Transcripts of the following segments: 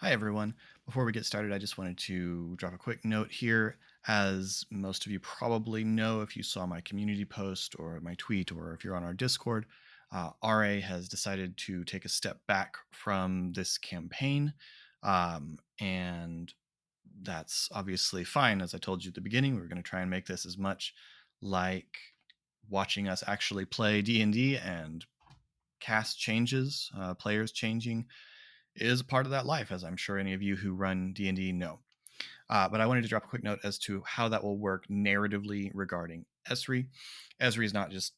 Hi, everyone. Before we get started, I just wanted to drop a quick note here. As most of you probably know, if you saw my community post or my tweet, or if you're on our Discord, RA has decided to take a step back from this campaign. And that's obviously fine. As I told you at the beginning, we were going to try and make this as much like watching us actually play D&D, and cast changes, players changing is part of that life, as I'm sure any of you who run D&D know. But I wanted to drop a quick note as to how that will work narratively regarding Esri. Esri is not just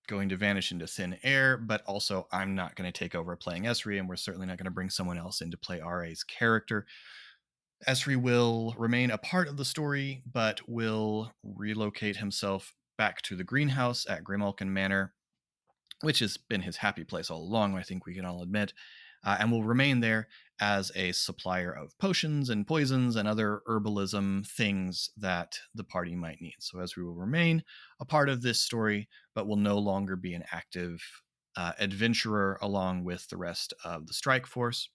going to vanish into thin air, but also I'm not going to take over playing Esri, and we're certainly not going to bring someone else in to play RA's character. Esri will remain a part of the story, but will relocate himself back to the greenhouse at Grimalkin Manor, which has been his happy place all along, I think we can all admit, and will remain there as a supplier of potions and poisons and other herbalism things that the party might need. So Esri will remain a part of this story, but will no longer be an active adventurer along with the rest of the strike force.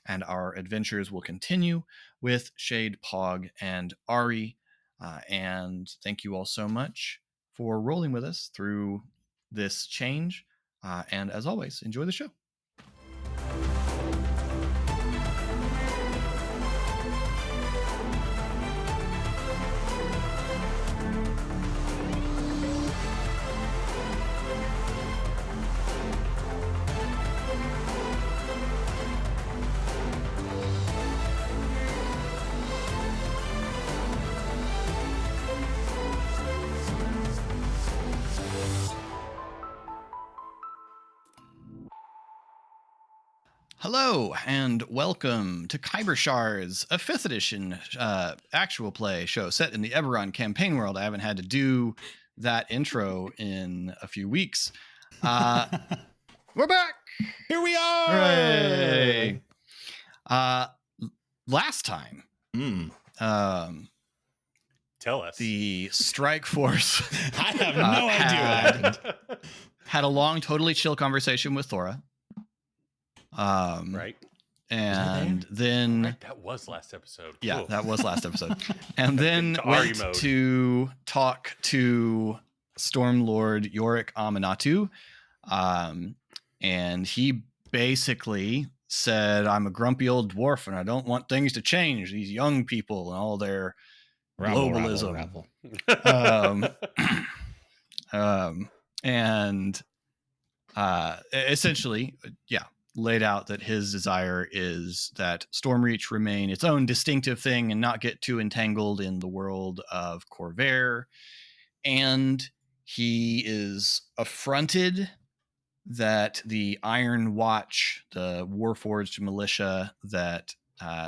And our adventures will continue with Shade, Pog, and Ari. And thank you all so much for rolling with us through this change. And as always, enjoy the show. Hello, and welcome to Khyber Shards, a 5th edition actual play show set in the Eberron campaign world. I haven't had to do that intro in a few weeks. We're back! Here we are! Hooray! Last time, tell us. The strike force I have no idea what happened. Had a long, totally chill conversation with Thora. Right. And then right, that was last episode. Yeah, Cool. that was last episode. And then went to talk to Stormlord Yorick Aminatu. And he basically said, I'm a grumpy old dwarf and I don't want things to change. These young people and all their globalism. And essentially, laid out that his desire is that Stormreach remain its own distinctive thing and not get too entangled in the world of Corvair. And he is affronted that the Iron Watch, the Warforged militia that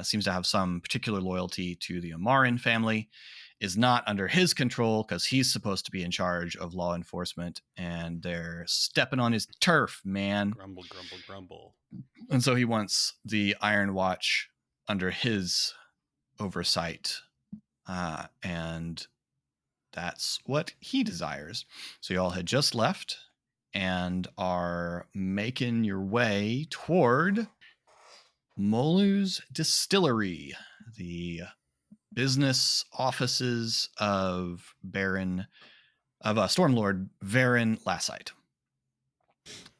seems to have some particular loyalty to the Amaran family, is not under his control because he's supposed to be in charge of law enforcement, and they're stepping on his turf, man. Grumble, grumble, grumble. And so he wants the Iron Watch under his oversight, and that's what he desires. So y'all had just left and are making your way toward Molu's Distillery, the business offices of Stormlord Varen Lassite.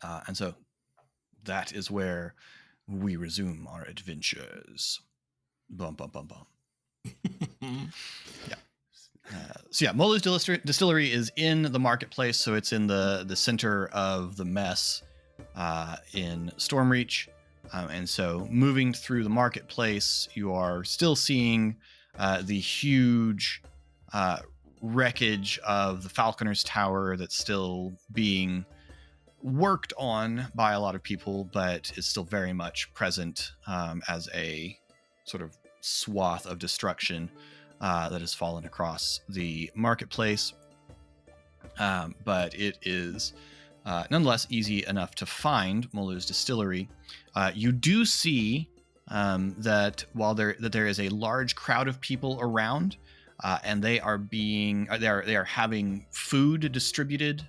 And so that is where we resume our adventures. Bum, bum, bum, bum. Yeah. Molu's Distillery is in the marketplace, so it's in the center of the mess in Stormreach. And so moving through the marketplace, you are still seeing the huge wreckage of the Falconer's Tower that's still being worked on by a lot of people, but is still very much present as a sort of swath of destruction that has fallen across the marketplace. But it is nonetheless easy enough to find Molu's Distillery. You do see that while there is a large crowd of people around, and they are having food distributed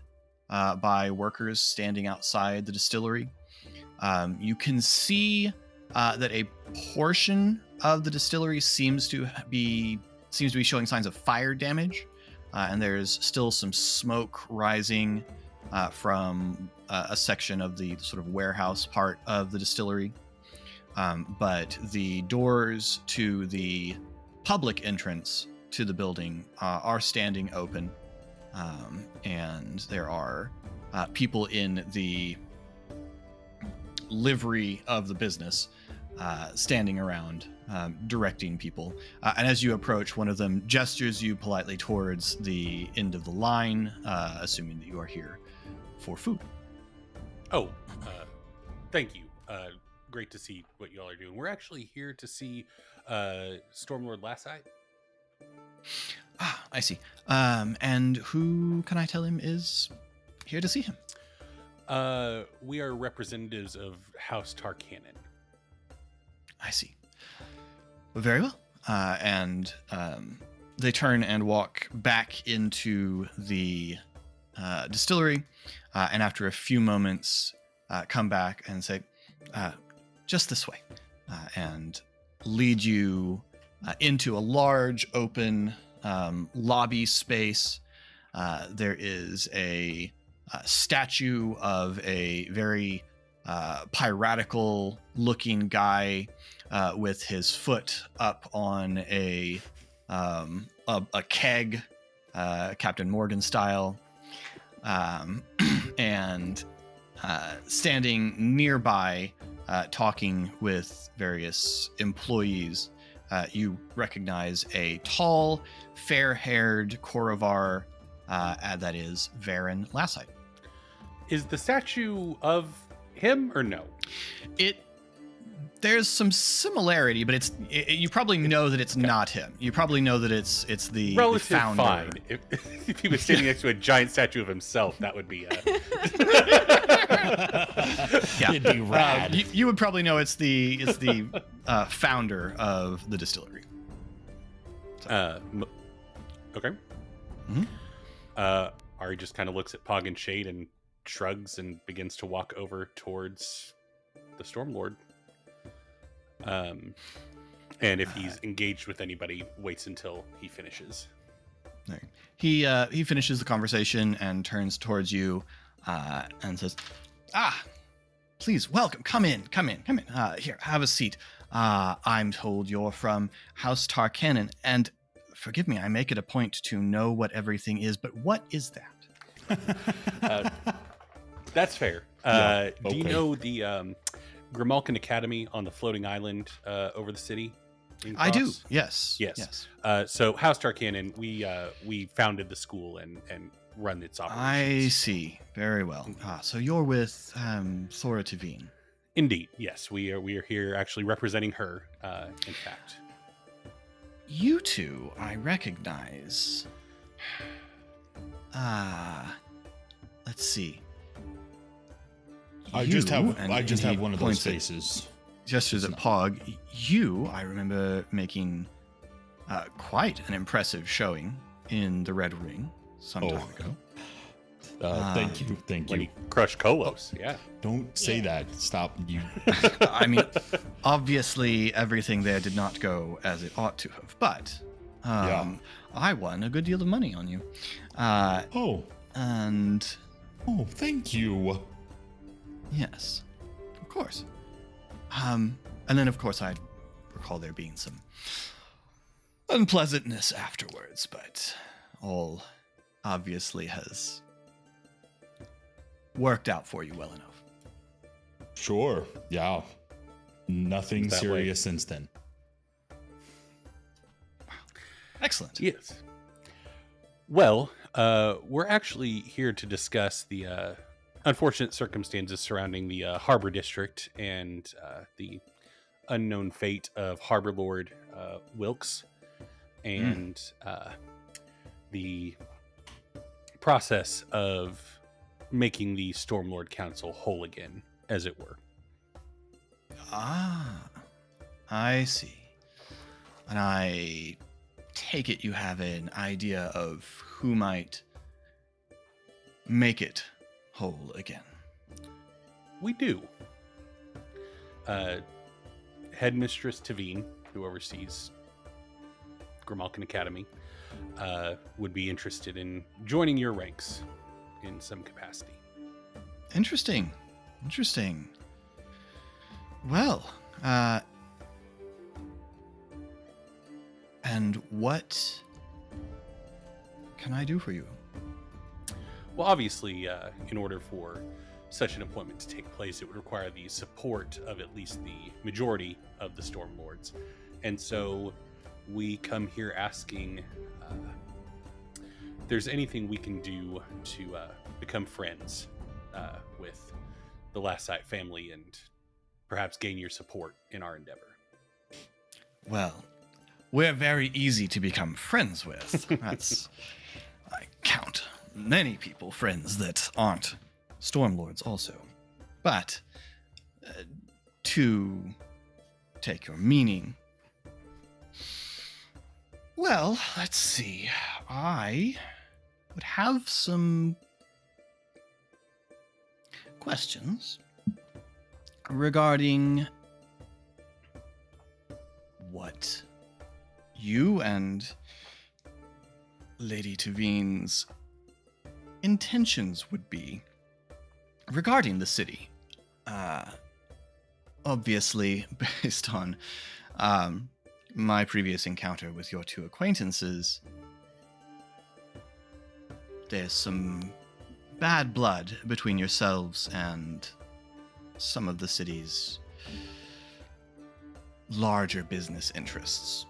by workers standing outside the distillery. You can see that a portion of the distillery seems to be showing signs of fire damage, and there's still some smoke rising from a section of the sort of warehouse part of the distillery. But the doors to the public entrance to the building are standing open, and there are people in the livery of the business standing around, directing people. And as you approach, one of them gestures you politely towards the end of the line, assuming that you are here for food. Oh, thank you. Great to see what y'all are doing. We're actually here to see Stormlord Lassite. Ah, I see. And who can I tell him is here to see him? We are representatives of House Tarkanan. I see. Very well. And they turn and walk back into the distillery, and after a few moments, come back and say, just this way, and lead you into a large open lobby space. There is a statue of a very piratical looking guy with his foot up on a keg, Captain Morgan style, and standing nearby, talking with various employees. You recognize a tall, fair-haired Korovar, that is Varen Lassite. Is the statue of him or no? There's some similarity, but you probably know that it's not him. You probably know that it's the founder. Fine. If he was standing next to a giant statue of himself, that would be. Yeah, it'd be rad. You would probably know it's the founder of the distillery. Okay. Mm-hmm. Ari just kind of looks at Pog and Shade and shrugs and begins to walk over towards the Stormlord. And if he's engaged with anybody, waits until he finishes. Right. He finishes the conversation and turns towards you and says, please, welcome. Come in. Here, have a seat. I'm told you're from House Tarkanan, and forgive me, I make it a point to know what everything is, but what is that? That's fair. Yeah, Do you okay. know the Grimalkin Academy on the floating island over the city? I do. Yes. Yes. So House Tarkanan, we founded the school and run its operations. I see. Very well. So you're with Thora Tavine. Indeed. Yes, we are here actually representing her. In fact, you two, I recognize. Let's see. I just have one of those faces. Gestures at Pog. You, I remember making quite an impressive showing in the Red Ring some time ago. Thank you. when he crushed Kolos. Yeah. Don't say that. Stop. You. I mean, obviously everything there did not go as it ought to have, but I won a good deal of money on you. And Thank you. yes, of course. And then of course I recall there being some unpleasantness afterwards, but all obviously has worked out for you well enough. Sure. Yeah. Nothing That serious since then. Excellent. Yes. Well, we're actually here to discuss the unfortunate circumstances surrounding the Harbor District and the unknown fate of Harbor Lord Wilkes and the process of making the Stormlord Council whole again, as it were. I see. And I take it you have an idea of who might make it whole again. We do. Headmistress Tavine, who oversees Grimalkin Academy, would be interested in joining your ranks in some capacity. Interesting. Well, and what can I do for you? Well, obviously, in order for such an appointment to take place, it would require the support of at least the majority of the Stormlords. And so we come here asking if there's anything we can do to become friends with the Lassite family and perhaps gain your support in our endeavor. Well, we're very easy to become friends with. I count many people friends that aren't Stormlords also. But, to take your meaning, well, let's see. I would have some questions regarding what you and Lady Tavine's intentions would be regarding the city. Obviously, based on my previous encounter with your two acquaintances, there's some bad blood between yourselves and some of the city's larger business interests.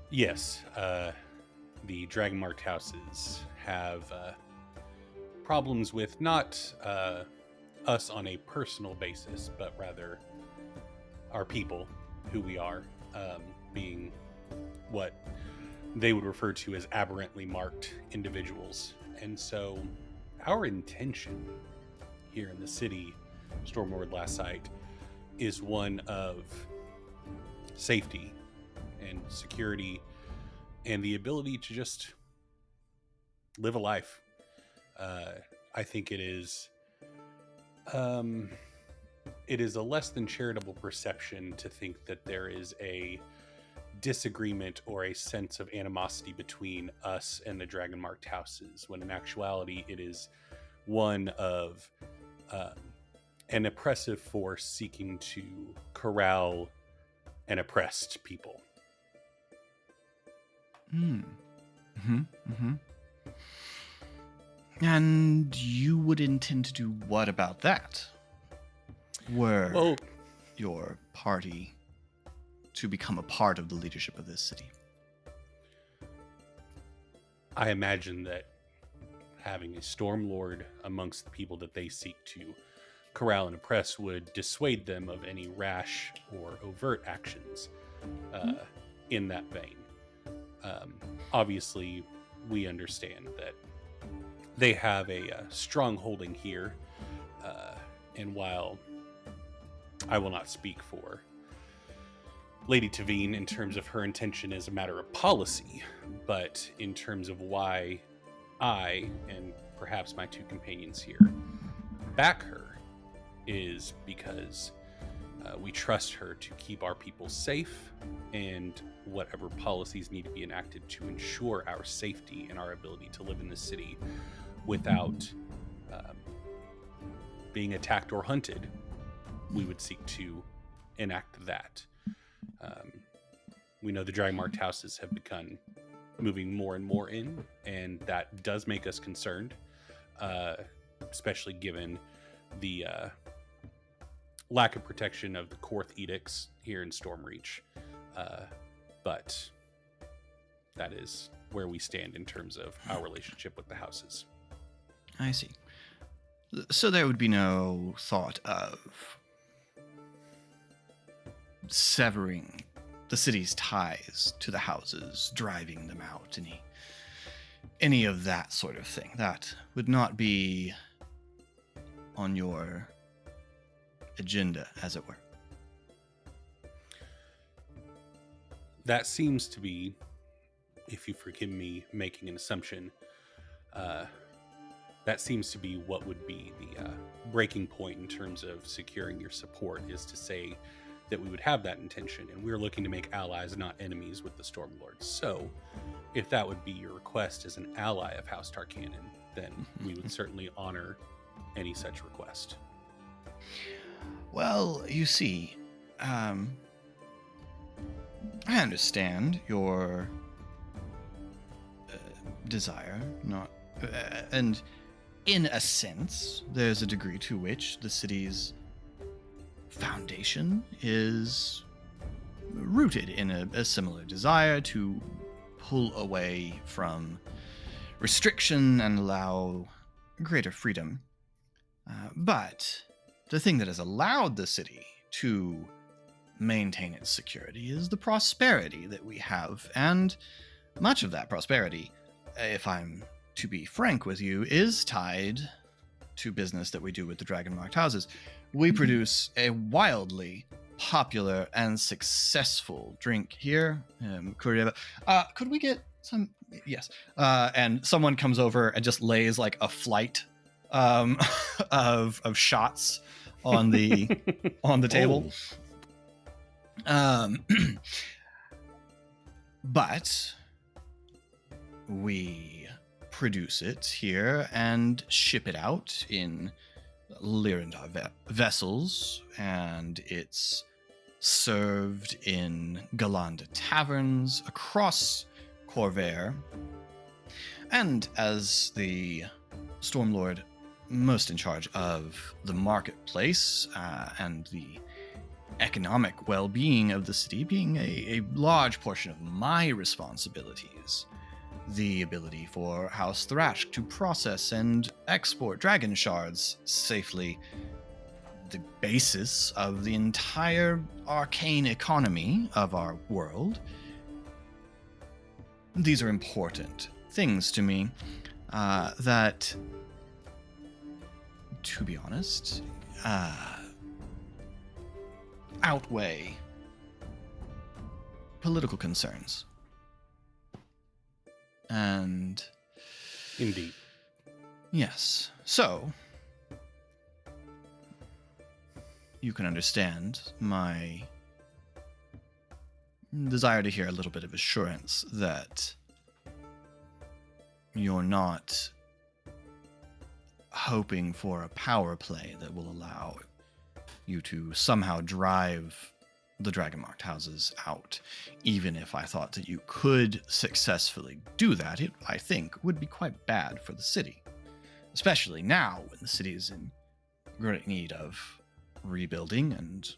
Yes, the Dragonmarked houses have problems with not us on a personal basis, but rather our people, who we are, being what they would refer to as aberrantly marked individuals. And so our intention here in the city, Stormlord Lassite, is one of safety and security and the ability to just live a life. I think it is a less than charitable perception to think that there is a disagreement or a sense of animosity between us and the Dragonmarked houses, when in actuality it is one of an oppressive force seeking to corral an oppressed people. And you would intend to do what about that? Were your party to become a part of the leadership of this city? I imagine that having a Stormlord amongst the people that they seek to corral and oppress would dissuade them of any rash or overt actions in that vein. Obviously, we understand that they have a strong holding here, and while I will not speak for Lady Tavine in terms of her intention as a matter of policy, but in terms of why I, and perhaps my two companions here, back her, is because we trust her to keep our people safe, and whatever policies need to be enacted to ensure our safety and our ability to live in the city without being attacked or hunted, we would seek to enact that. We know the Dragonmarked houses have begun moving more and more in, and that does make us concerned, especially given the lack of protection of the Korth edicts here in Stormreach. But that is where we stand in terms of our relationship with the houses. I see. So there would be no thought of severing the city's ties to the houses, driving them out, any of that sort of thing. That would not be on your agenda, as it were. That seems to be, if you forgive me making an assumption, that seems to be what would be the breaking point in terms of securing your support, is to say that we would have that intention, and we're looking to make allies, not enemies, with the Stormlords. So if that would be your request as an ally of House Tarkanan, then we would certainly honor any such request. Well, you see, I understand your desire, not, and in a sense, there's a degree to which the city's foundation is rooted in a similar desire to pull away from restriction and allow greater freedom. But the thing that has allowed the city to maintain its security is the prosperity that we have, and much of that prosperity, if I'm to be frank with you, is tied to business that we do with the Dragon-marked houses. We produce a wildly popular and successful drink here. Could we get some? Yes. And someone comes over and just lays like a flight of shots on the table. But we produce it here and ship it out in Lyrandar vessels, and it's served in Galanda taverns across Corvair. And as the Stormlord most in charge of the marketplace and the economic well-being of the city being a large portion of my responsibilities, the ability for House Thrash to process and export dragon shards safely, the basis of the entire arcane economy of our world. These are important things to me that, to be honest, outweigh political concerns. And indeed, yes. So you can understand my desire to hear a little bit of assurance that you're not hoping for a power play that will allow you to somehow drive the Dragon-marked houses out. Even if I thought that you could successfully do that, it, I think, would be quite bad for the city. Especially now, when the city is in great need of rebuilding, and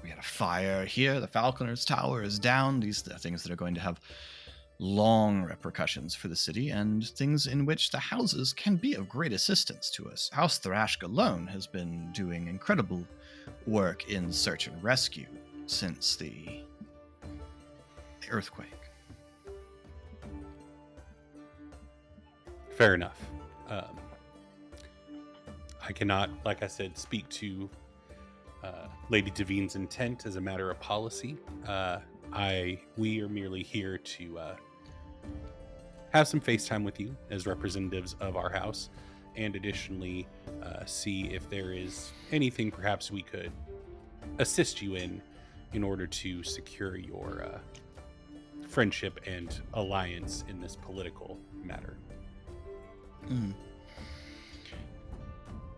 we had a fire here, the Falconer's Tower is down. These are things that are going to have long repercussions for the city, and things in which the houses can be of great assistance to us. House Thrashk alone has been doing incredible work in search and rescue since the earthquake. Fair enough. I cannot, like I said, speak to Lady Devine's intent as a matter of policy. We are merely here to have some FaceTime with you as representatives of our house, and additionally see if there is anything perhaps we could assist you in order to secure your friendship and alliance in this political matter.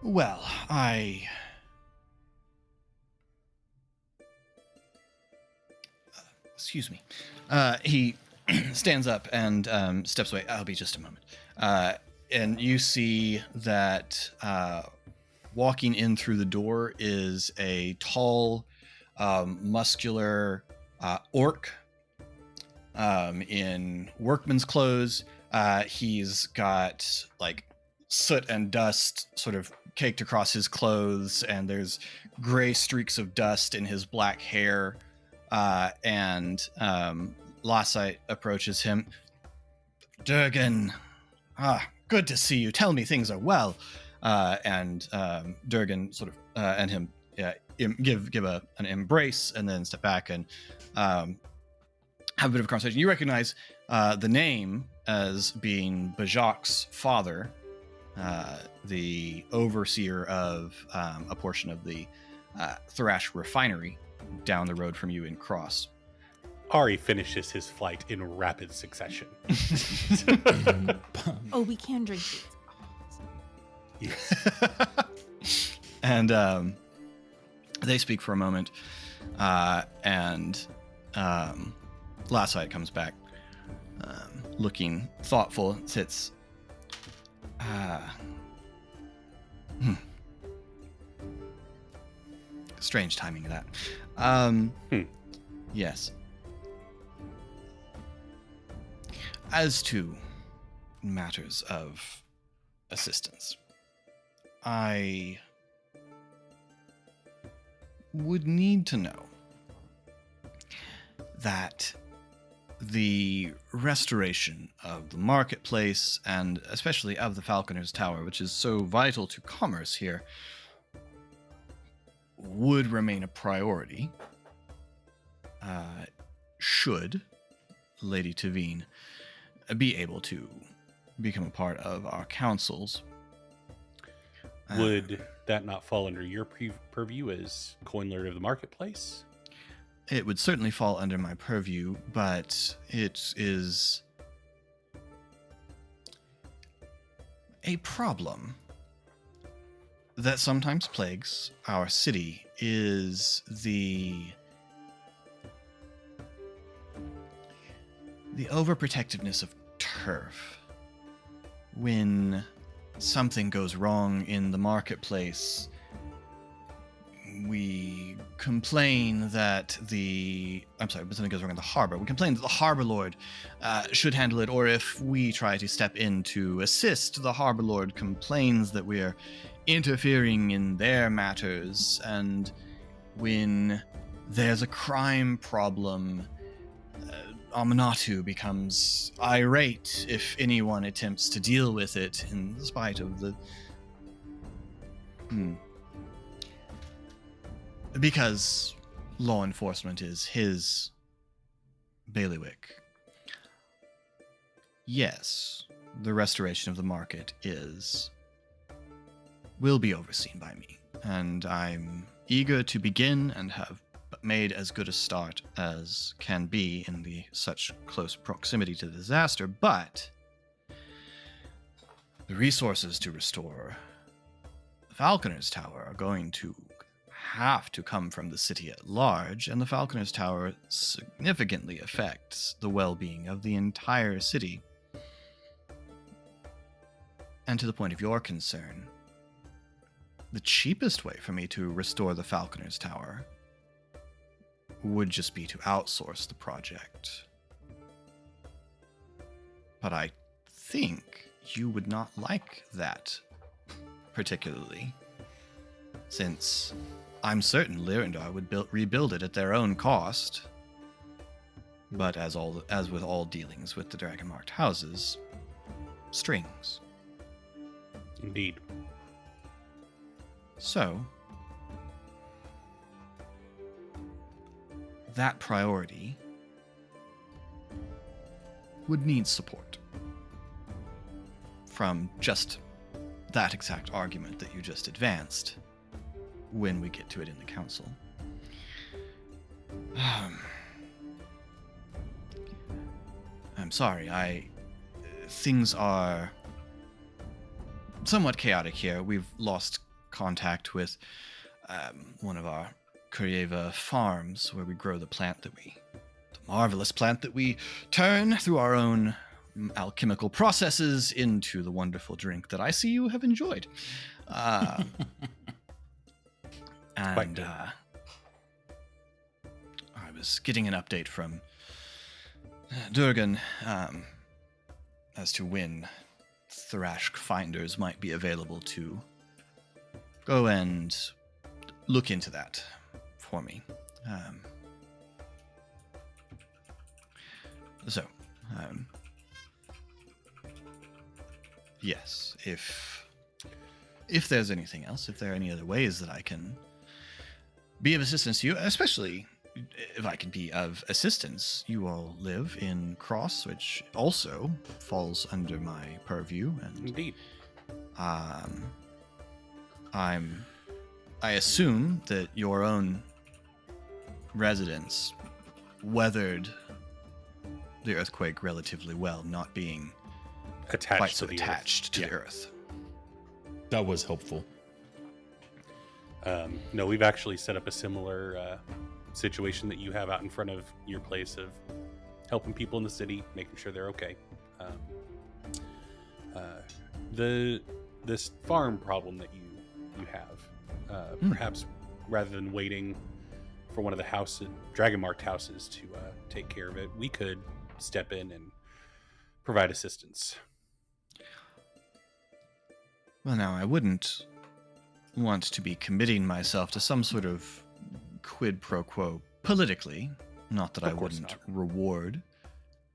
Well, excuse me. He stands up and steps away. I'll be just a moment. And you see that walking in through the door is a tall, muscular orc in workman's clothes. He's got like soot and dust sort of caked across his clothes, and there's gray streaks of dust in his black hair. And Lossite approaches him. Durgan, good to see you. Tell me things are well. And Durgan sort of and him give an embrace, and then step back and have a bit of a conversation. You recognize the name as being Bajak's father, the overseer of a portion of the Thrash refinery down the road from you in Cross. Ari finishes his flight in rapid succession. Oh, we can drink these. Yes. And they speak for a moment, and Last Light comes back, looking thoughtful, sits. Strange timing of that. Yes. As to matters of assistance, I would need to know that the restoration of the marketplace, and especially of the Falconer's Tower, which is so vital to commerce here, would remain a priority should Lady Tavine be able to become a part of our councils. Would that not fall under your purview as coin lord of the marketplace? It would certainly fall under my purview, but it is a problem that sometimes plagues our city is the overprotectiveness of turf. When something goes wrong in the marketplace, we complain that but something goes wrong in the harbor. We complain that the harbor lord should handle it, or if we try to step in to assist, the harbor lord complains that we're interfering in their matters. And when there's a crime problem, Amanatu becomes irate if anyone attempts to deal with it, in spite of the... Because law enforcement is his bailiwick. Yes, the restoration of the market will be overseen by me, and I'm eager to begin and have made as good a start as can be in such close proximity to the disaster, but the resources to restore the Falconer's Tower are going to have to come from the city at large, and the Falconer's Tower significantly affects the well-being of the entire city. And to the point of your concern, the cheapest way for me to restore the Falconer's Tower would just be to outsource the project. But I think you would not like that particularly, since I'm certain Lyrindar would rebuild it at their own cost. But as with all dealings with the dragon-marked houses, strings. Indeed. So, that priority would need support from just that exact argument that you just advanced when we get to it in the council. I'm sorry, things are somewhat chaotic here. We've lost contact with one of our Kuryeva farms where we grow the marvelous plant that we turn through our own alchemical processes into the wonderful drink that I see you have enjoyed. And I was getting an update from Durgan as to when Thrashk finders might be available to go and look into that for me. Yes, if there's anything else, if there are any other ways that I can be of assistance to you, especially if I can be of assistance. You all live in Cross, which also falls under my purview, and Indeed. I assume that your own residents weathered the earthquake relatively well, not being quite so attached to the earth. That was helpful. No, we've actually set up a similar situation that you have out in front of your place of helping people in the city, making sure they're okay. This farm problem that you have, perhaps rather than waiting for one of the dragon marked houses to take care of it, we could step in and provide assistance. Well, now, I wouldn't want to be committing myself to some sort of quid pro quo politically. Not that I wouldn't reward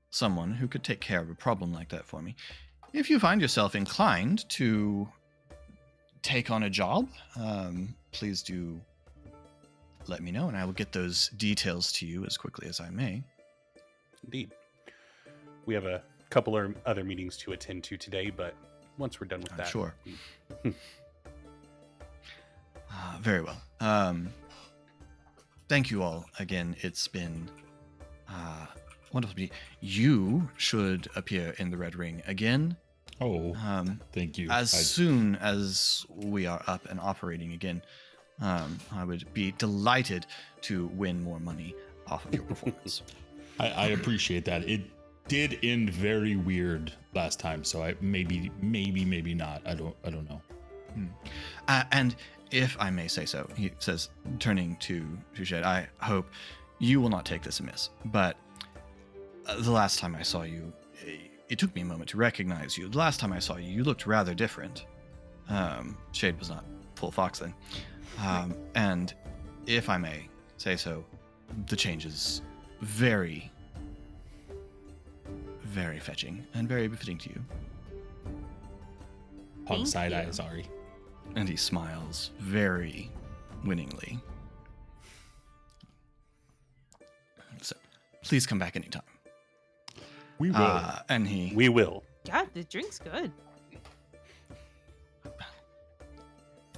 someone who could take care of a problem like that for me. If you find yourself inclined to take on a job, please do let me know, and I will get those details to you as quickly as I may. Indeed. We have a couple of other meetings to attend to today, but once we're done with that... Sure. Very well. Thank you all again. It's been wonderful. You should appear in the Red Ring again. Oh, thank you. As soon as we are up and operating again, I would be delighted to win more money off of your performance. I appreciate that. It did end very weird last time, so I maybe not. I don't know. And if I may say so, he says, turning to Shed, I hope you will not take this amiss, but the last time I saw you, it took me a moment to recognize you. The last time I saw you, you looked rather different. Shade was not full fox then. And if I may say so, the change is very, very fetching and very befitting to you. Hog side eyes, Ari. And he smiles very winningly. So, please come back anytime. We will. We will. God, the drink's good.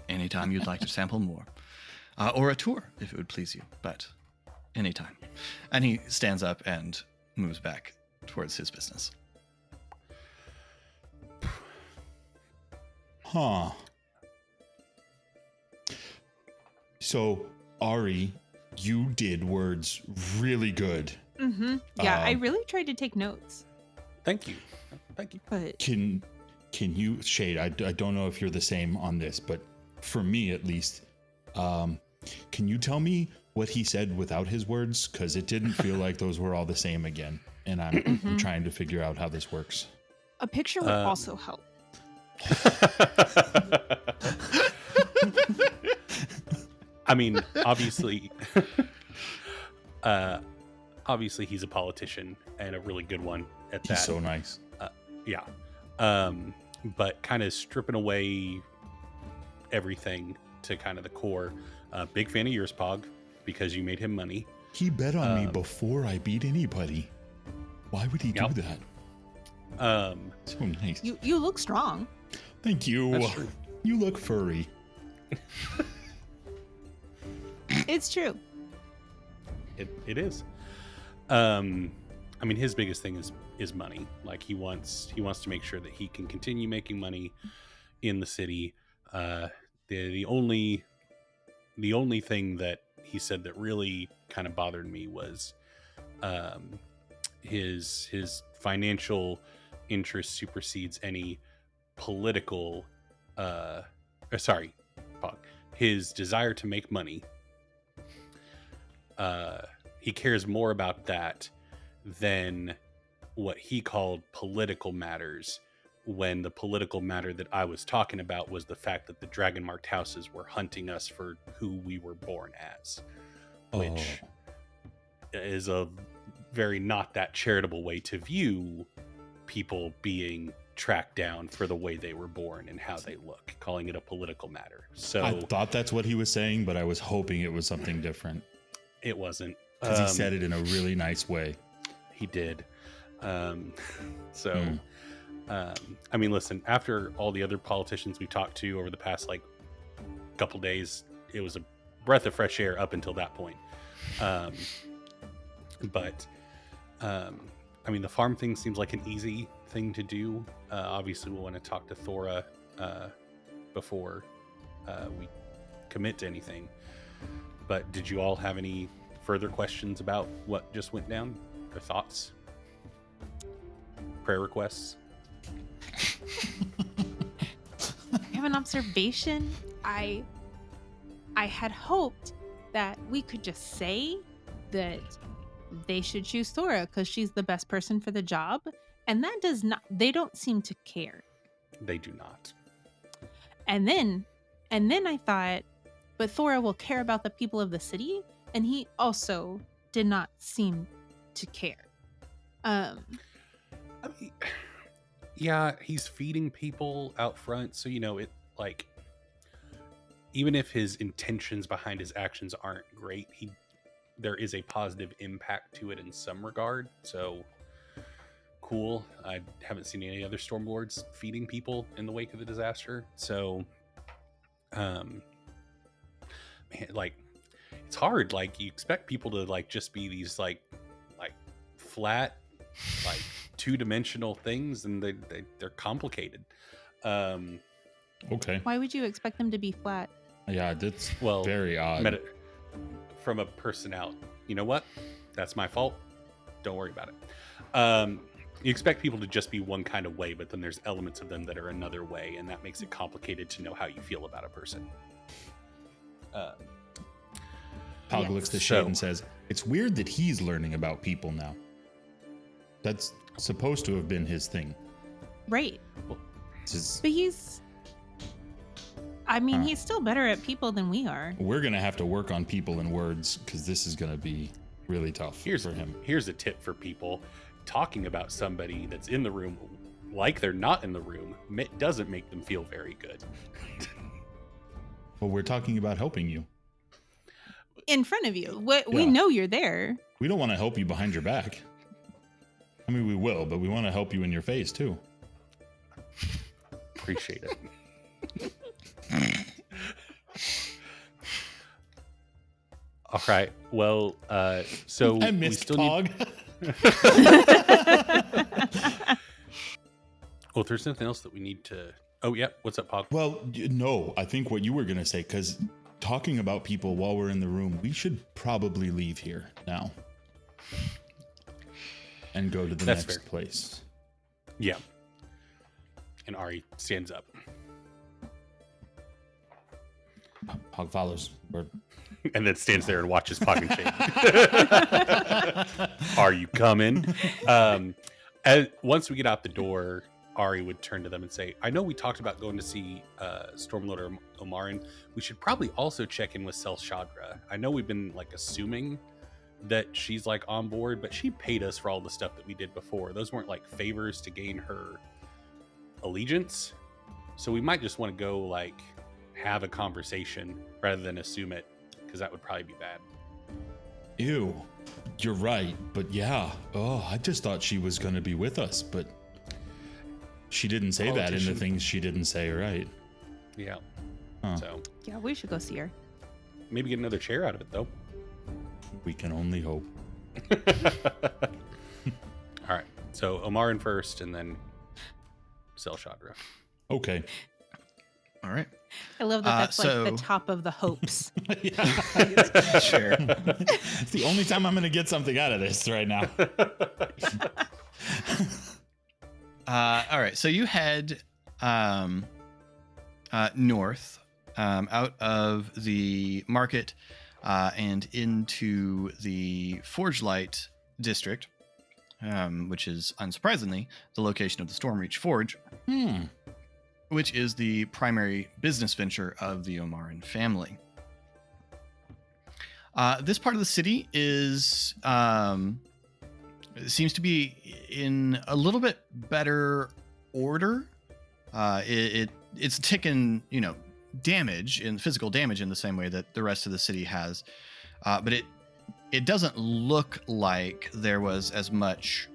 Anytime you'd like to sample more. Or a tour, if it would please you. But anytime. And he stands up and moves back towards his business. Huh. So, Ari, you did words really good. Mm-hmm. Yeah, I really tried to take notes. Thank you. But Can you, Shade, I don't know if you're the same on this, but for me at least, can you tell me what he said without his words? Because it didn't feel like those were all the same again. And I'm trying to figure out how this works. A picture would also help. I mean, obviously, he's a politician and a really good one at that. He's so nice. Yeah. But kind of stripping away everything to kind of the core. Big fan of yours, Pog, because you made him money. He bet on me before I beat anybody. Why would he do that? So nice. You look strong. Thank you. That's true. You look furry. It's true. It is. I mean, his biggest thing is money. Like he wants to make sure that he can continue making money in the city. The only thing that he said that really kind of bothered me was his financial interest supersedes any political his desire to make money. He cares more about that than what he called political matters, when the political matter that I was talking about was the fact that the dragon marked houses were hunting us for who we were born as, which is a very not that charitable way to view people being tracked down for the way they were born and how they look, calling it a political matter. So I thought that's what he was saying, but I was hoping it was something different. It wasn't. Because he said it in a really nice way. He did. I mean, listen, after all the other politicians we talked to over the past like couple days, it was a breath of fresh air up until that point. But I mean, the farm thing seems like an easy thing to do. Obviously, we'll want to talk to Thora before we commit to anything. But did you all have any further questions about what just went down, or thoughts, prayer requests? I have an observation. I had hoped that we could just say that they should choose Thora because she's the best person for the job, and that does not. They don't seem to care. They do not. And then I thought, but Thora will care about the people of the city, and he also did not seem to care. I mean, yeah, he's feeding people out front, so it like, even if his intentions behind his actions aren't great, there is a positive impact to it in some regard. So cool. I haven't seen any other Stormlords feeding people in the wake of the disaster. So, man, like, it's hard. Like, you expect people to like just be these like flat, like two-dimensional things, and they're complicated. Okay. Why would you expect them to be flat? Yeah, that's Well, very odd. From a personality, you know what? That's my fault. Don't worry about it. You expect people to just be one kind of way, but then there's elements of them that are another way, and that makes it complicated to know how you feel about a person. Pog looks to Shade and says, "It's weird that he's learning about people now. That's supposed to have been his thing." Right. His... But he's still better at people than we are. We're going to have to work on people and words because this is going to be really tough for him. Here's a tip for people. Talking about somebody that's in the room like they're not in the room doesn't make them feel very good. Well, we're talking about helping you. In front of you. We know you're there. We don't want to help you behind your back. I mean, we will, but we want to help you in your face, too. Appreciate it. All right. Well, so I missed Pog. Well, if there's nothing else that we need to... Oh, yeah. What's up, Pog? Well, no, I think what you were going to say, because talking about people while we're in the room, we should probably leave here now and go to the next place. Yeah. And Ari stands up. Pog follows. And then stands there and watches Pog and Shade. Are you coming? Once we get out the door, Ari would turn to them and say, I know we talked about going to see Stormlord Omarin. We should probably also check in with Sel Shadra. I know we've been like assuming that she's like on board, but she paid us for all the stuff that we did before. Those weren't like favors to gain her allegiance. So we might just want to go like have a conversation rather than assume it, because that would probably be bad. Ew, you're right, but yeah. Oh, I just thought she was going to be with us, but she didn't say that in the things she didn't say, right? Yeah. Huh. So Yeah, we should go see her. maybe get another chair out of it, though. We can only hope. All right. So Omarin first, and then Sel Shadra. Okay. All right. I love that that's like so- the top of the hopes. Sure. It's the only time I'm going to get something out of this right now. All right. So you head north out of the market and into the Forge Light district, which is unsurprisingly the location of the Stormreach Forge, which is the primary business venture of the Omarin family. This part of the city is seems to be in a little bit better order. It's taken, damage in physical damage in the same way that the rest of the city has, but it doesn't look like there was as much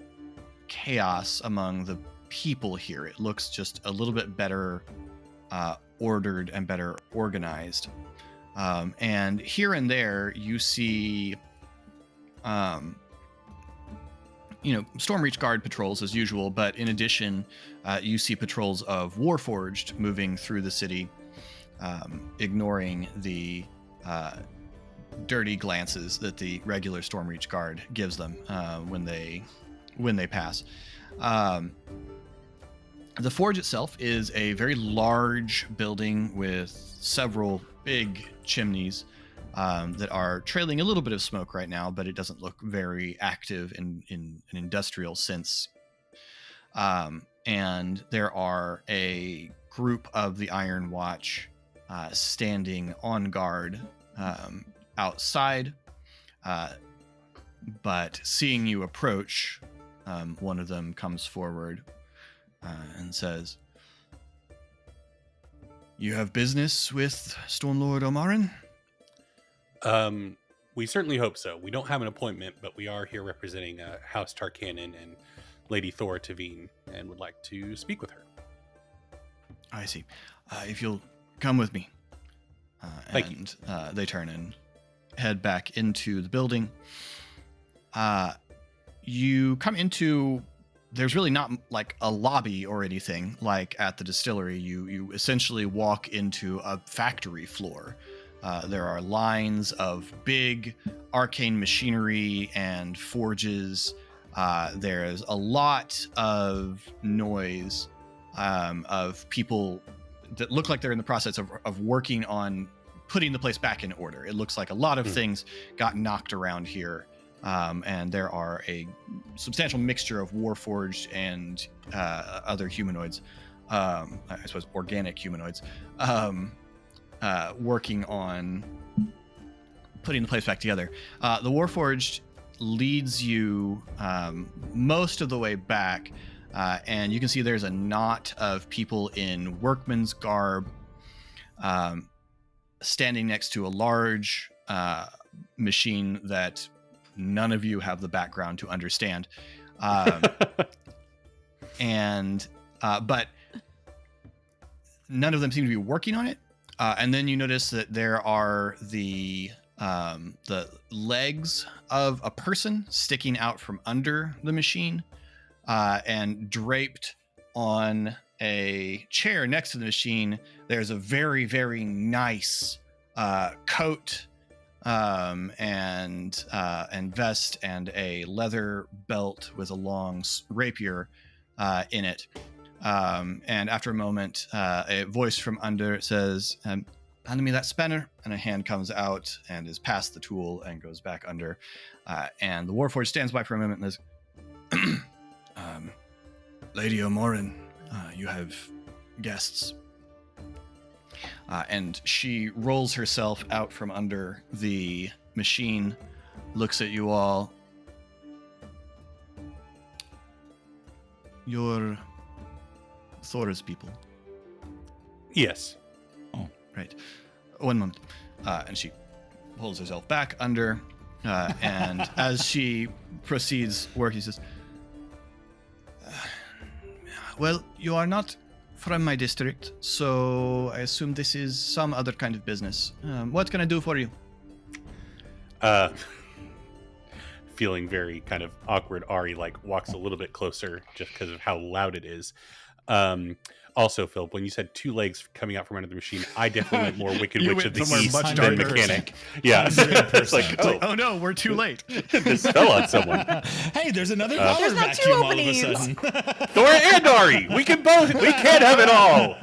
chaos among the people here. It looks just a little bit better ordered and better organized. And here and there, you see, Stormreach Guard patrols as usual, but in addition, you see patrols of Warforged moving through the city, ignoring the dirty glances that the regular Stormreach Guard gives them when they pass. The forge itself is a very large building with several big chimneys that are trailing a little bit of smoke right now, but it doesn't look very active in an industrial sense. And there are a group of the Iron Watch standing on guard outside, but seeing you approach, one of them comes forward and says, "You have business with Stormlord Omarin?" We certainly hope so. We don't have an appointment, but we are here representing House Tarkanan and Lady Thora Tavine, and would like to speak with her. I see. If you'll come with me. Thank you. They turn and head back into the building. You come into... There's really not like a lobby or anything like at the distillery. You essentially walk into a factory floor. There are lines of big arcane machinery and forges. There's a lot of noise of people that look like they're in the process of working on putting the place back in order. It looks like a lot of things got knocked around here. And there are a substantial mixture of Warforged and other humanoids, I suppose organic humanoids, working on putting the place back together. The Warforged leads you most of the way back, and you can see there's a knot of people in workman's garb standing next to a large machine that none of you have the background to understand. But none of them seem to be working on it. And then you notice that there are the legs of a person sticking out from under the machine, and draped on a chair next to the machine. There's a very, very nice coat and vest and a leather belt with a long rapier in it. And after a moment, a voice from under says, "Hand me that spanner," and a hand comes out and is past the tool and goes back under. And the Warforged stands by for a moment and says, "Lady O'Moran, you have guests." And she rolls herself out from under the machine, looks at you all. "You're Thora's people?" Yes. Oh, right. One moment. And she pulls herself back under, and as she proceeds work, he says, "Well, you are not from my district, so I assume this is some other kind of business. What can I do for you?" Feeling very kind of awkward, Ari walks a little bit closer just because of how loud it is. Also, Philip, when you said two legs coming out from under the machine, I definitely went more Wicked You Witch of went the somewhere East much than darker. Mechanic. Yeah, it's like, Oh no, we're too late. this fell on someone. Hey, there's another power There's not two vacuum all of a openings. sudden. Thor and Ari, we can't have it all.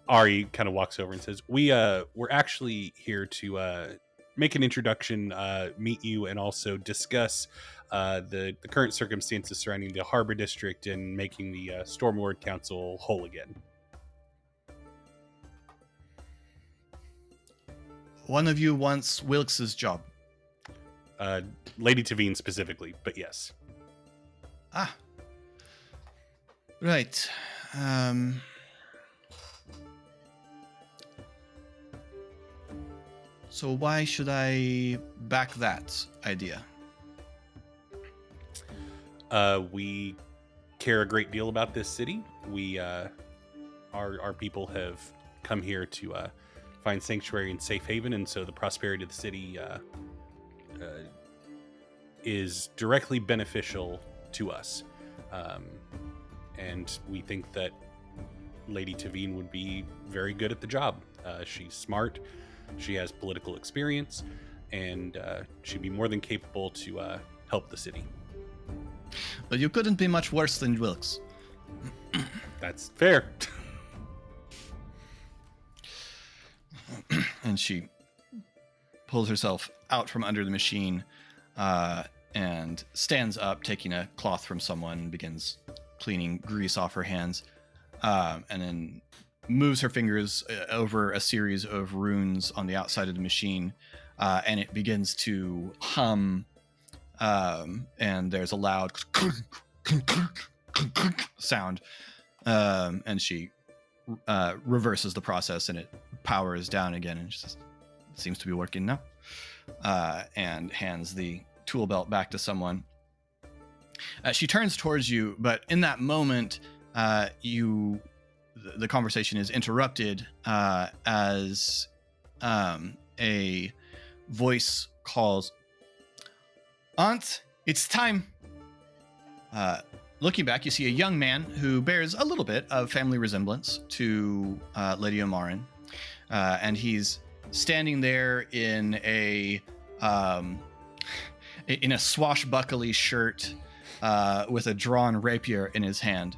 Ari kind of walks over and says, we're actually here to make an introduction, meet you, and also discuss the current circumstances surrounding the Harbor District and making the Stormlord Council whole again. One of you wants Wilkes's job. Lady Tavine specifically, but yes. Ah. Right. So why should I back that idea? We care a great deal about this city. We, our people have come here to find sanctuary and safe haven, and so the prosperity of the city is directly beneficial to us. And we think that Lady Tavine would be very good at the job. She's smart, she has political experience, and she'd be more than capable to help the city. But you couldn't be much worse than Wilkes. That's fair. And she pulls herself out from under the machine and stands up, taking a cloth from someone, and begins cleaning grease off her hands, and then moves her fingers over a series of runes on the outside of the machine, and it begins to hum, and there's a loud sound, and she reverses the process, and it powers down again, and she says, "It seems to be working now," and hands the tool belt back to someone. She turns towards you, but in that moment, the conversation is interrupted as a voice calls, "Aunt, it's time." Looking back, you see a young man who bears a little bit of family resemblance to Lady Omarin, and he's standing there in a swashbuckly shirt with a drawn rapier in his hand.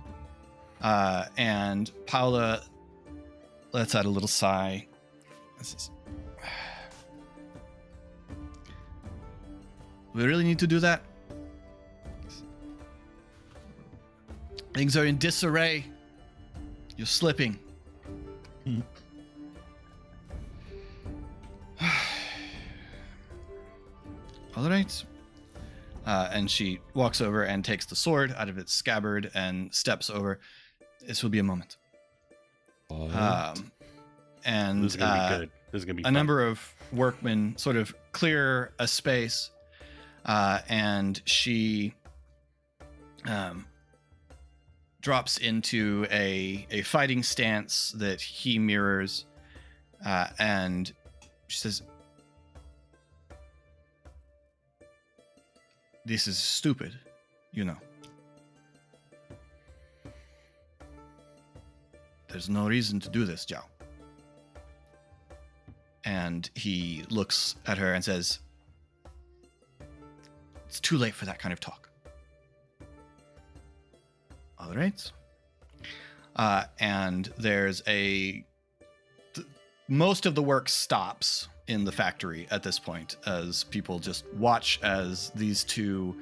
And Paula lets out a little sigh. We really need to do that? Things are in disarray. You're slipping. All right. And she walks over and takes the sword out of its scabbard and steps over. This will be a moment. And this is gonna be good. This is gonna be a fun. number of workmen sort of clear a space, and she drops into a fighting stance that he mirrors, and she says, "This is stupid, you know. There's no reason to do this, Zhao." And he looks at her and says, "It's too late for that kind of talk." All right. And there's most of the work stops in the factory at this point as people just watch as these two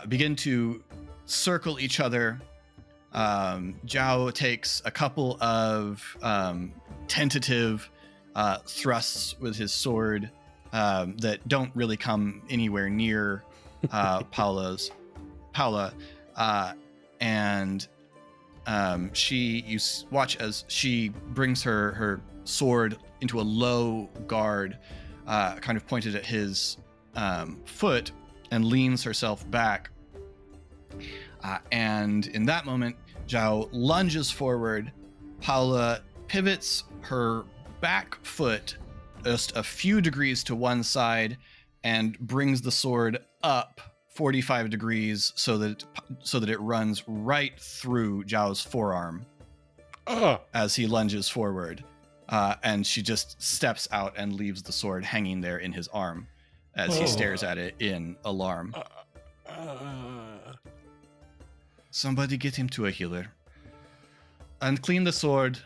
begin to circle each other. Zhao takes a couple of tentative thrusts with his sword that don't really come anywhere near Paula, and you watch as she brings her sword into a low guard, kind of pointed at his foot, and leans herself back. And in that moment, Zhao lunges forward. Paula pivots her back foot just a few degrees to one side and brings the sword up 45 degrees so that it runs right through Zhao's forearm as he lunges forward. And she just steps out and leaves the sword hanging there in his arm as he stares at it in alarm. Somebody get him to a healer. And clean the sword.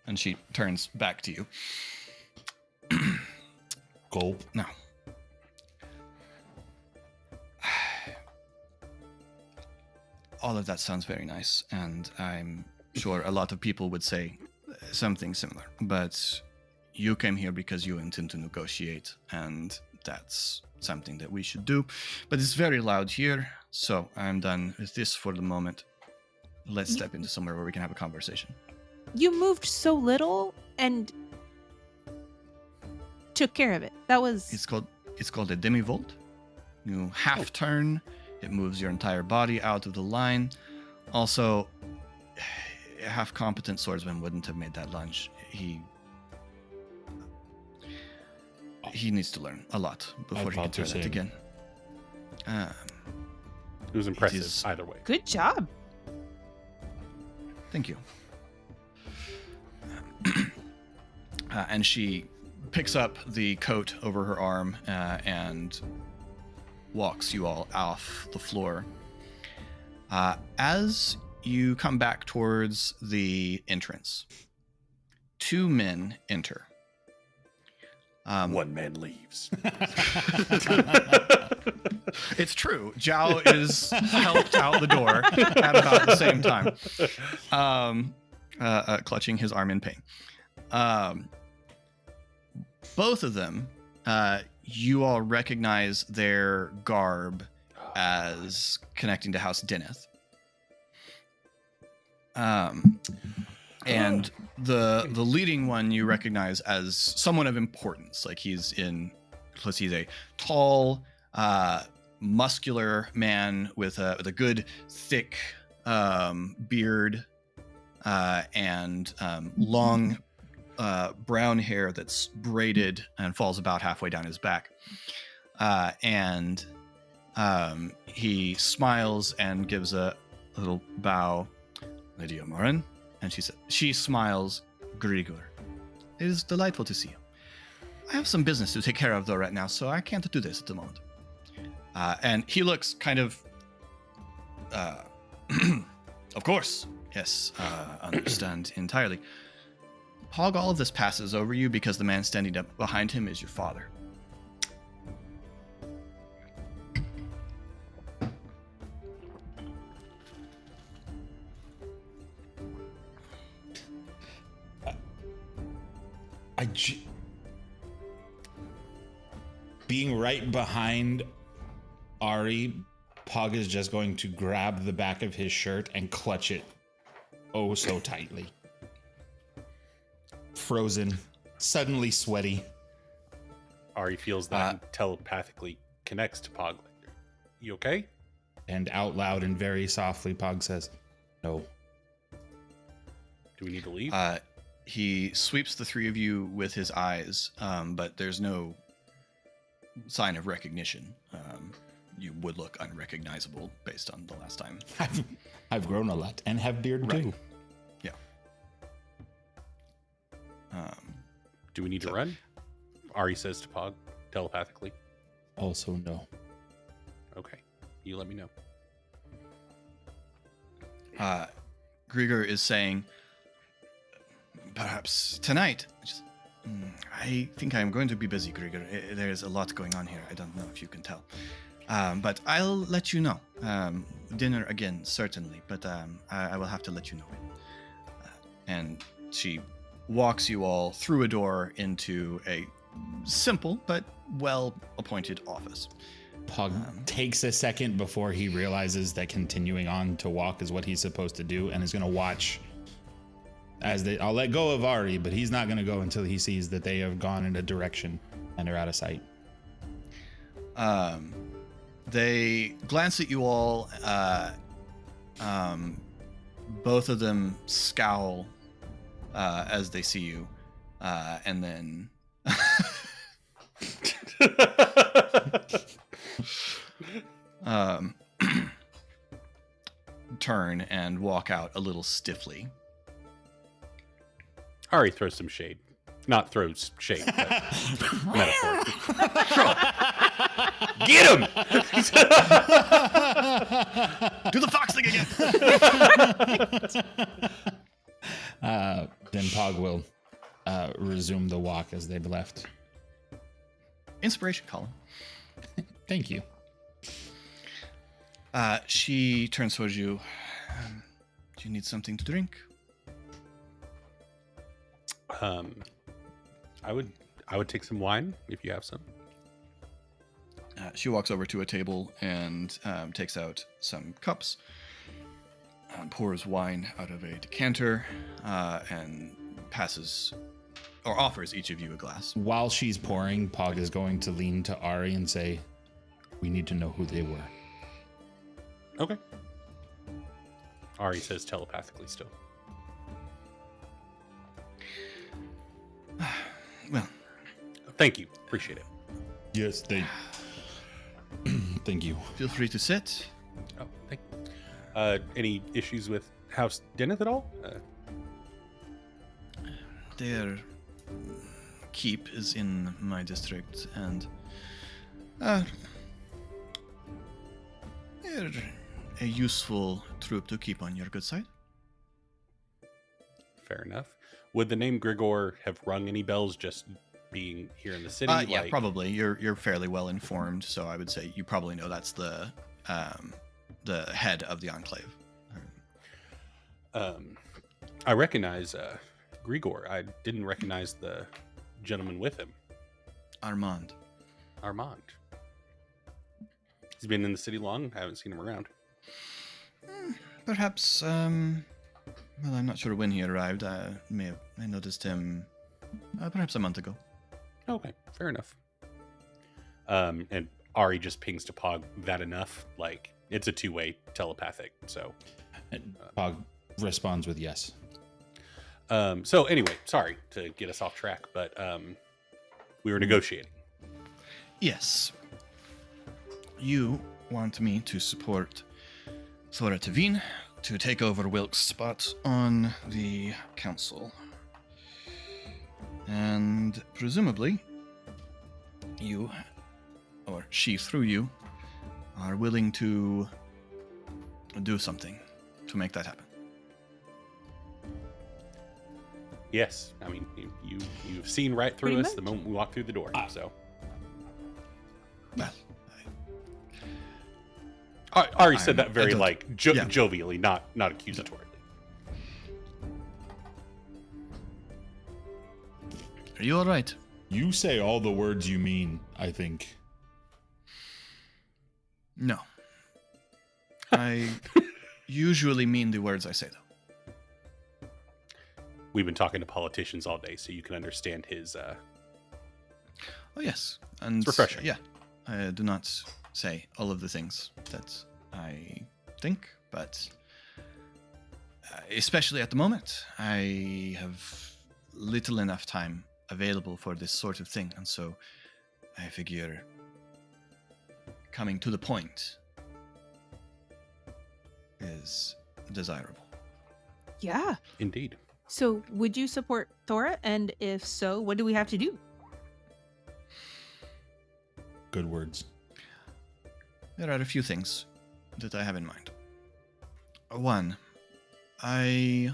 And she turns back to you. Gulp. Now. All of that sounds very nice, and I'm sure a lot of people would say something similar. But you came here because you intend to negotiate, and that's something that we should do. But it's very loud here, so I'm done with this for the moment. Let's step into somewhere where we can have a conversation. You moved so little and took care of it. That was... It's called a demi-volt. You half turn It moves your entire body out of the line. Also, a half-competent swordsman wouldn't have made that lunge. He needs to learn a lot before he can try that again. It was impressive either way. Good job. Thank you. And she picks up the coat over her arm and walks you all off the floor. As you come back towards the entrance, 2 men enter. One man leaves. It's true. Zhao is helped out the door at about the same time, clutching his arm in pain. Both of them, you all recognize their garb as connecting to House Deneth. And the leading one you recognize as someone of importance. Like he's a tall, muscular man with a good, thick beard and long brown hair that's braided and falls about halfway down his back. And he smiles and gives a little bow. Lady Amorin. And she smiles, Grigor. It is delightful to see you. I have some business to take care of though right now, so I can't do this at the moment. And he looks kind of, of course, yes, understand entirely. Hog, all of this passes over you because the man standing up behind him is your father. Being right behind Ari, Pog is just going to grab the back of his shirt and clutch it oh so tightly. Frozen, suddenly sweaty. Ari feels that and telepathically connects to Pog. You okay? And out loud and very softly, Pog says, "No." Do we need to leave? He sweeps the 3 of you with his eyes, but there's no sign of recognition. You would look unrecognizable based on the last time. I've grown a lot and have beard too. Yeah. Do we need to run? Ari says to Pog telepathically. Also, no. Okay. You let me know. Grigor is saying, perhaps tonight. I think I'm going to be busy, Grigor. There's a lot going on here. I don't know if you can tell. But I'll let you know. Dinner again, certainly. But I will have to let you know. And she walks you all through a door into a simple but well-appointed office. Pog takes a second before he realizes that continuing on to walk is what he's supposed to do, and is going to watch as I'll let go of Ari, but he's not going to go until he sees that they have gone in a direction and are out of sight. They glance at you all. Both of them scowl as they see you, and then turn and walk out a little stiffly. Ari throws some shade. Not throws shade, but metaphorically. Get him! Do the fox thing again! Then Pog will resume the walk as they've left. Inspiration, Colin. Thank you. She turns towards you. Do you need something to drink? I would take some wine if you have some. She walks over to a table and takes out some cups, pours wine out of a decanter, and passes or offers each of you a glass. While she's pouring, Pog is going to lean to Ari and say, "We need to know who they were." Okay. Ari says telepathically still. Well, Thank you. Appreciate it. Yes, thank you. feel free to sit. Oh, thank you. Any issues with House Deneth at all? Their keep is in my district, and they're a useful troop to keep on your good side. Fair enough. Would the name Grigor have rung any bells just being here in the city? Yeah, probably. You're fairly well informed, so I would say you probably know that's the head of the enclave. I recognize Grigor. I didn't recognize the gentleman with him, Armand. Armand. He's been in the city long. I haven't seen him around. Perhaps, well, I'm not sure when he arrived. I noticed him perhaps a month ago. Okay, fair enough. And Ari just pings to Pog that enough. Like, it's a two-way telepathic, so. And Pog responds with yes. So anyway, sorry to get us off track, but we were negotiating. Yes. You want me to support Thora Tavine to take over Wilk's spot on the council. And presumably, you, or she through you, are willing to do something to make that happen. Yes, I mean you've seen right through Pretty us the much. moment we walked through the door. So Well, Ari said that I very don't- like yeah. jovially, not accusatorily. are you all right? You say all the words you mean, I think. No. I usually mean the words I say, though. We've been talking to politicians all day, so you can understand his. Oh, yes. And It's refreshing. Yeah. I do not say all of the things that I think, but especially at the moment, I have little enough time available for this sort of thing, and so I figure coming to the point is desirable. Yeah. Indeed. So, would you support Thora? And if so, what do we have to do? Good words. There are a few things that I have in mind. One, I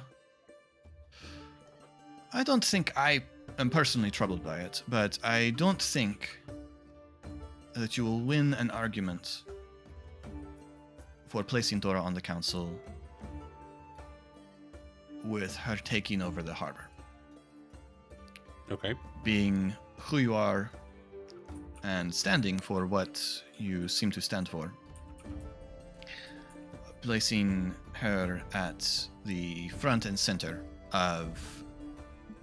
don't think I am personally troubled by it, but I don't think that you will win an argument for placing Dora on the council with her taking over the harbor. Okay. Being who you are and standing for what you seem to stand for, placing her at the front and center of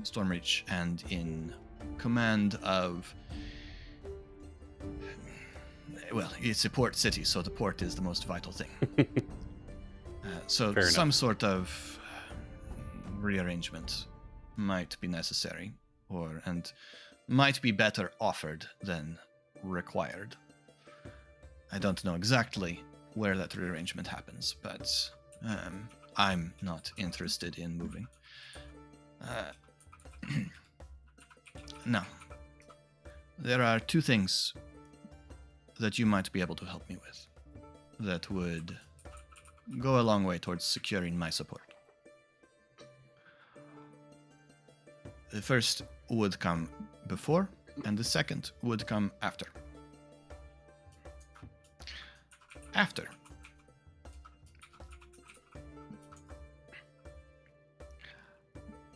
Stormreach and in command of, well, it's a port city, so the port is the most vital thing. So Fair some enough. sort of rearrangement might be necessary, and might be better offered than required. I don't know exactly where that rearrangement happens, but I'm not interested in moving. Now, there are two things that you might be able to help me with that would go a long way towards securing my support. The first would come before, and the second would come after. After.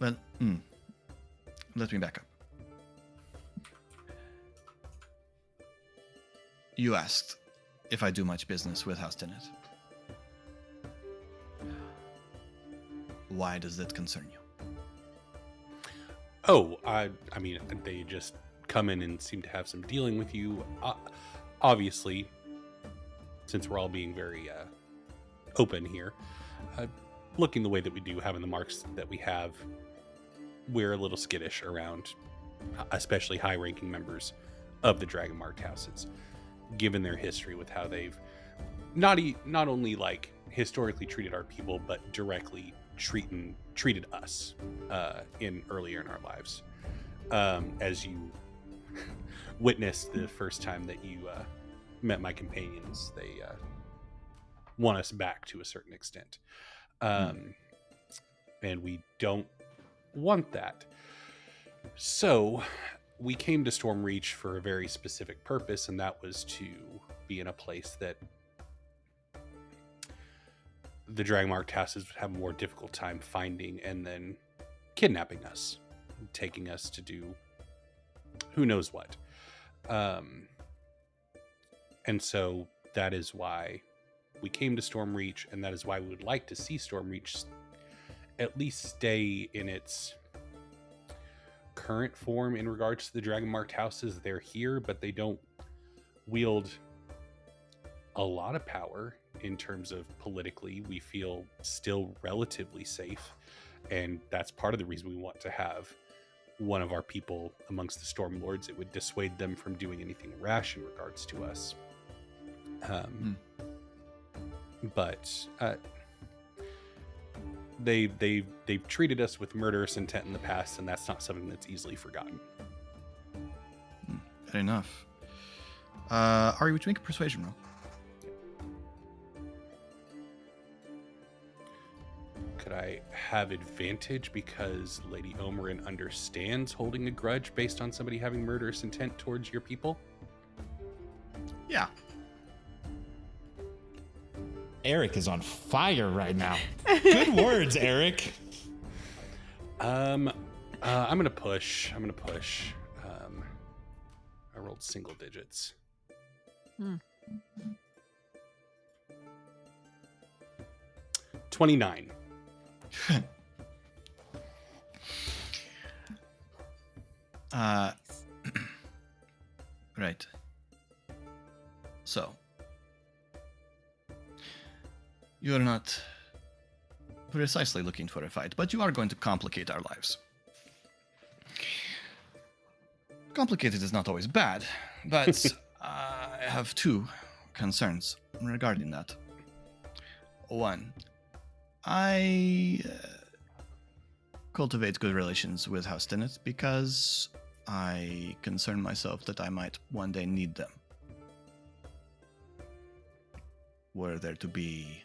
Well, let me back up. You asked if I do much business with House Tennet. Why does that concern you? Oh, I mean, they just come in and seem to have some dealing with you. Obviously, since we're all being very open here. Looking the way that we do, having the marks that we have, we're a little skittish around, especially high-ranking members of the Dragon Marked houses, given their history with how they've not only like historically treated our people, but directly treated us earlier in our lives, as you witnessed the first time that you met my companions. They want us back to a certain extent, and we don't want that. So we came to Stormreach for a very specific purpose, and that was to be in a place that the Dragonmarked houses would have a more difficult time finding and then kidnapping us, taking us to do who knows what. And so that is why we came to Stormreach, and that is why we would like to see Stormreach at least stay in its current form in regards to the Dragonmarked houses. They're here, but they don't wield a lot of power in terms of politically. We feel still relatively safe, and that's part of the reason we want to have one of our people amongst the Stormlords. It would dissuade them from doing anything rash in regards to us. But they've treated us with murderous intent in the past, and that's not something that's easily forgotten. Fair enough. Ari, would you make a persuasion roll? Could I have advantage because Lady Omerin understands holding a grudge based on somebody having murderous intent towards your people? Yeah. Eric is on fire right now. Good words, Eric. I'm gonna push. I rolled single digits. 29. Right. So, you are not precisely looking for a fight, but you are going to complicate our lives. Complicated is not always bad, but I have two concerns regarding that. One, I cultivate good relations with House Tennet because I concern myself that I might one day need them. Were there to be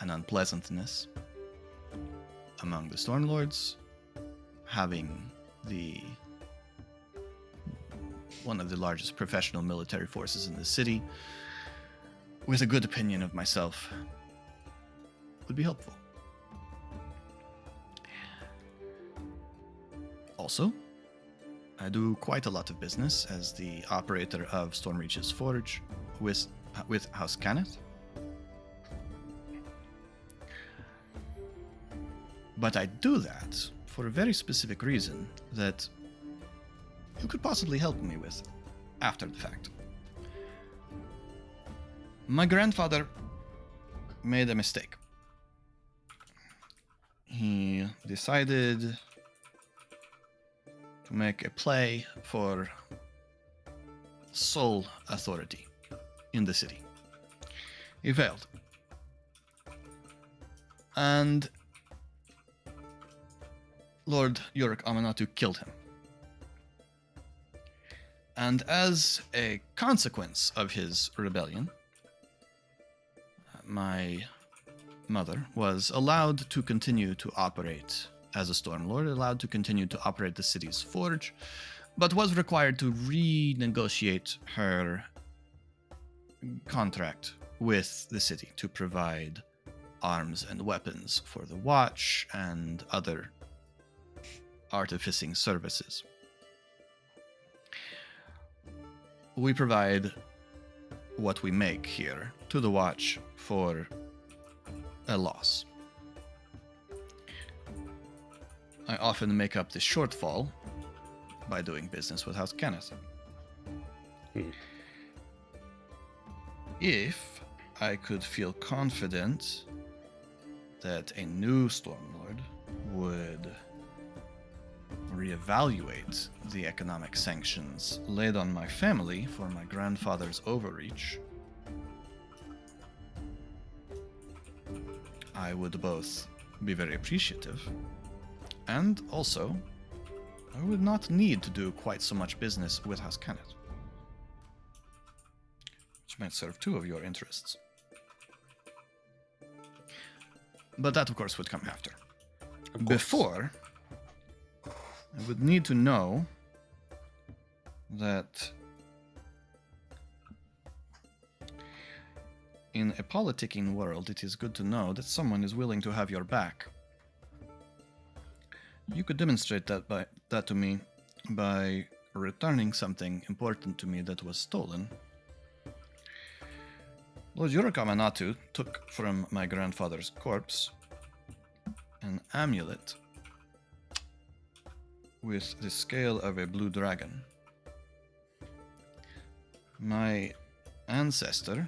an unpleasantness among the Stormlords, having one of the largest professional military forces in the city with a good opinion of myself would be helpful. Also, I do quite a lot of business as the operator of Stormreach's Forge with House Cannith. But I do that for a very specific reason that you could possibly help me with after the fact. My grandfather made a mistake. He decided to make a play for sole authority in the city. He failed. And Lord Yorick Amanatu killed him. And as a consequence of his rebellion, my mother was allowed to continue to operate as a Stormlord, allowed to continue to operate the city's forge, but was required to renegotiate her contract with the city to provide arms and weapons for the Watch and other artificing services. We provide what we make here to the Watch for a loss. I often make up the shortfall by doing business with House Kenneth. if I could feel confident that a new Stormlord would reevaluate the economic sanctions laid on my family for my grandfather's overreach, I would both be very appreciative, and also I would not need to do quite so much business with House Kennet, which might serve two of your interests. But that, of course, would come after. Before, I would need to know that in a politicking world, it is good to know that someone is willing to have your back. You could demonstrate that to me by returning something important to me that was stolen. Lord Yurok Amanatu took from my grandfather's corpse an amulet with the scale of a blue dragon. My ancestor,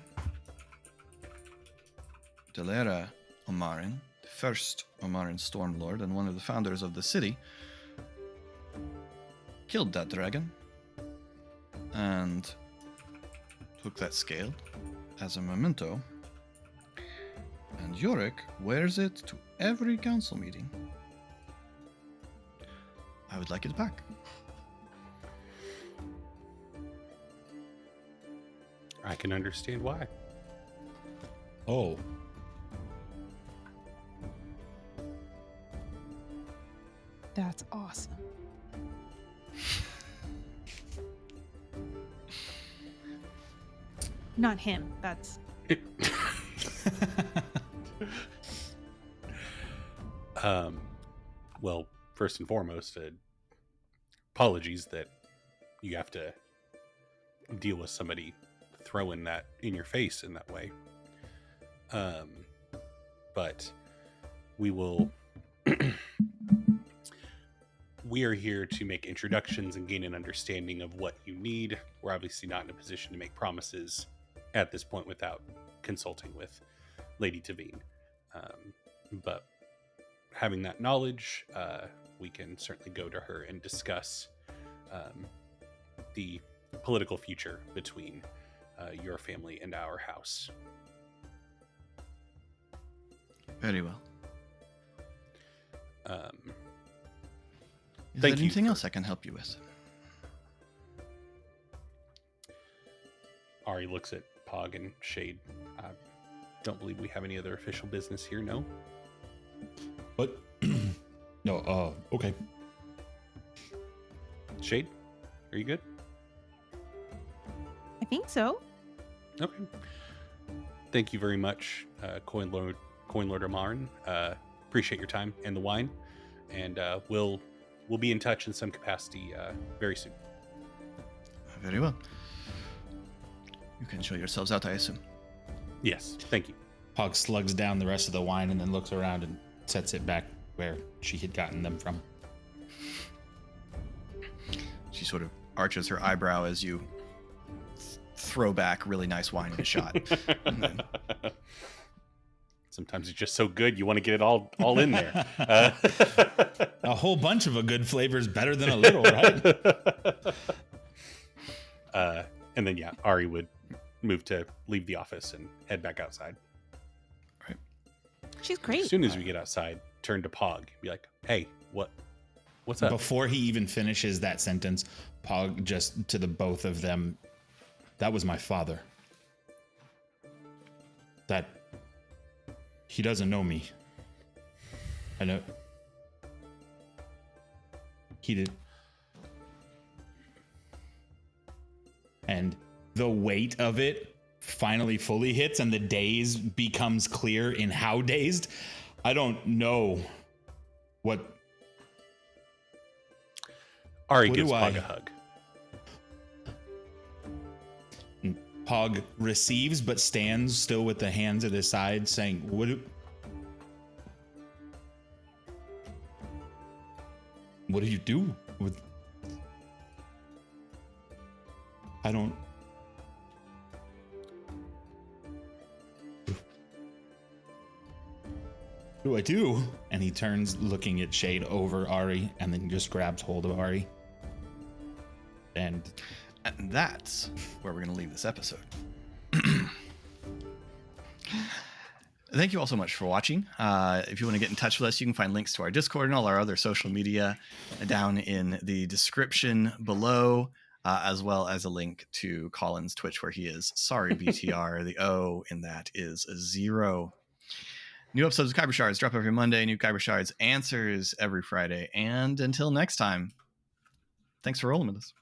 Delera Omarin, the first Omarin Stormlord and one of the founders of the city, killed that dragon and took that scale as a memento, and Yorick wears it to every council meeting. I would like it back. I can understand why. Oh. That's awesome. Not him. That's Well, first and foremost, apologies that you have to deal with somebody throwing that in your face in that way. But we will. We are here to make introductions and gain an understanding of what you need. We're obviously not in a position to make promises at this point without consulting with Lady Tavine. But having that knowledge, we can certainly go to her and discuss the political future between your family and our house. Very well. Is Thank there you anything for- else I can help you with? Ari looks at Pog and Shade. I don't believe we have any other official business here, no? But no, okay. Shade, are you good? I think so. Okay. Thank you very much, Coin Lord Amarin. Appreciate your time and the wine, and we'll be in touch in some capacity very soon. Very well. You can show yourselves out, I assume. Yes, thank you. Pog slugs down the rest of the wine and then looks around and sets it back where she had gotten them from. She sort of arches her eyebrow as you throw back really nice wine in a shot. And then, Sometimes it's just so good you want to get it all in there. A whole bunch of a good flavor is better than a little, right? And then Ari would move to leave the office and head back outside. right. She's As great. soon as we get outside, turn to Pog, be like, "Hey, what's up?" Before he even finishes that sentence, Pog just to the both of them, that was my father. That he doesn't know me. I know. He did. And the weight of it finally fully hits and the daze becomes clear in how dazed. I don't know what. Ari What gives do I- Pog a hug. Pog receives but stands still with the hands at his side saying, what do you do with... I don't... do I do? And he turns looking at Shade over Ari and then just grabs hold of Ari. And that's where we're going to leave this episode. Thank you all so much for watching. If you want to get in touch with us, you can find links to our Discord and all our other social media down in the description below, as well as a link to Colin's Twitch where he is. Sorry, BTR. The O in that is a 0. New episodes of Khyber Shards drop every Monday. New Khyber Shards answers every Friday. And until next time, thanks for rolling with us.